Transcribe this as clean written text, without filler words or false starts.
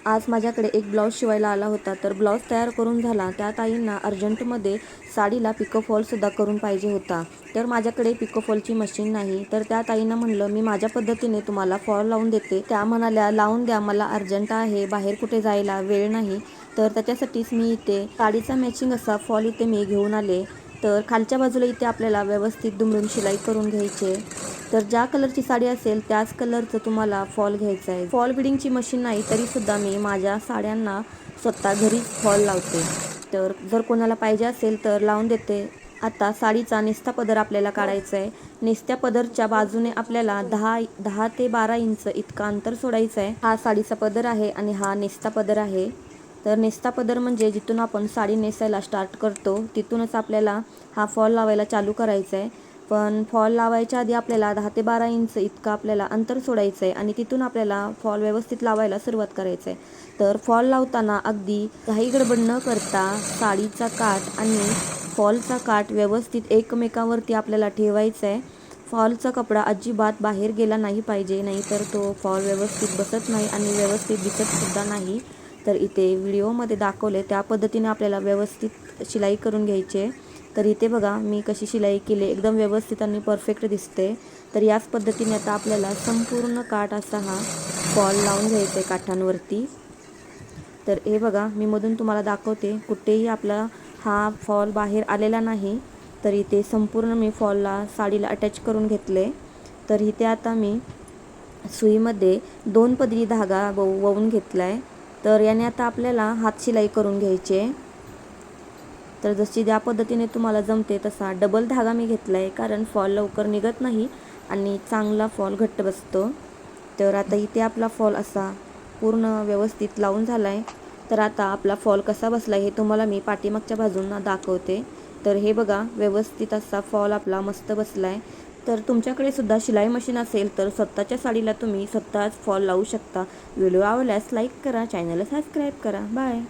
आज माझ्याकडे एक ब्लाऊज शिवायला आला होता, तर ब्लाऊज तयार करून झाला. त्या ताईंना अर्जंटमध्ये साडीला पिको फॉलसुद्धा करून पाहिजे होता. तर माझ्याकडे पिको फॉलची मशीन नाही, तर त्या ताईंना म्हणलं मी माझ्या पद्धतीने तुम्हाला फॉल लावून देते. त्या म्हणाल्या लावून द्या, मला अर्जंट आहे, बाहेर कुठे जायला वेळ नाही. तर त्याच्यासाठीच मी इथे साडीचा मॅचिंग असा फॉल इथे मी घेऊन आले. तर खालच्या बाजूला इथे आपल्याला व्यवस्थित दुमडून शिलाई करून घ्यायचे. तर ज्या कलरची साडी असेल त्याच कलरचं तुम्हाला फॉल घ्यायचं आहे. फॉल बिडिंगची मशीन नाही तरीसुद्धा मी माझ्या साड्यांना स्वतः घरीच फॉल लावते. तर जर कोणाला पाहिजे असेल तर लावून देते. आता साडीचा नेसता पदर आपल्याला काढायचा आहे. नेसत्या पदरच्या बाजूने आपल्याला 10 ते 12 इंच इतका अंतर सोडायचं आहे. हा साडीचा पदर आहे आणि हा नेसता पदर आहे. तर नेसता पदर म्हणजे जिथून आपण साडी नेसायला स्टार्ट करतो तिथूनच आपल्याला हा फॉल लावायला चालू करायचा आहे. पण फॉल लावायच्या आधी आपल्याला 10 ते 12 इंच इतकं आपल्याला अंतर सोडायचं आहे आणि तिथून आपल्याला फॉल व्यवस्थित लावायला सुरुवात करायचं आहे. तर फॉल लावताना अगदी घाई गडबड न करता साडीचा काठ आणि फॉलचा काठ व्यवस्थित एकमेकांवरती आपल्याला ठेवायचा आहे. फॉलचा कपडा अजिबात बाहेर गेला नाही पाहिजे, नाहीतर तो फॉल व्यवस्थित बसत नाही आणि व्यवस्थित दिसतसुद्धा नाही. तर इथे व्हिडिओमध्ये दाखवले त्या पद्धतीने आपल्याला व्यवस्थित शिलाई करून घ्यायची आहे. तर इथे बघा मी कशी शिलाई केली, एकदम व्यवस्थित आणि परफेक्ट दिसते. तर याच पद्धतीने आता आपल्याला संपूर्ण काठ असा हा फॉल लावून घ्यायचा आहे काठांवरती. तर हे बघा मी मधून तुम्हाला दाखवते, कुठेही आपला हा फॉल बाहेर आलेला नाही. तर इथे संपूर्ण मी फॉलला साडीला अटॅच करून घेतले. तर इथे आता मी सुईमध्ये 2 पदरी धागा वळवून घेतला आहे. तर याने आता आपल्याला हात शिलाई करून घ्यायची आहे. तर जशी ज्या पद्धतीने तुम्हाला जमते तसा डबल धागा मी घेतला आहे, कारण फॉल लवकर निघत नाही आणि चांगला फॉल घट्ट बसतो. तर आता इथे आपला फॉल असा पूर्ण व्यवस्थित लावून झाला आहे. तर आता आपला फॉल कसा बसला आहे हे तुम्हाला मी पाठीमागच्या बाजूंना दाखवते. तर हे बघा व्यवस्थित असा फॉल आपला मस्त बसला आहे. तर तुमच्याकडे सुद्धा शिलाई मशीन असेल तर स्वतःच्या साडीला तुम्ही स्वतःच फॉल लावू शकता. व्हिडिओ आवडल्यास लाईक करा, चॅनलला सबस्क्राईब करा. बाय.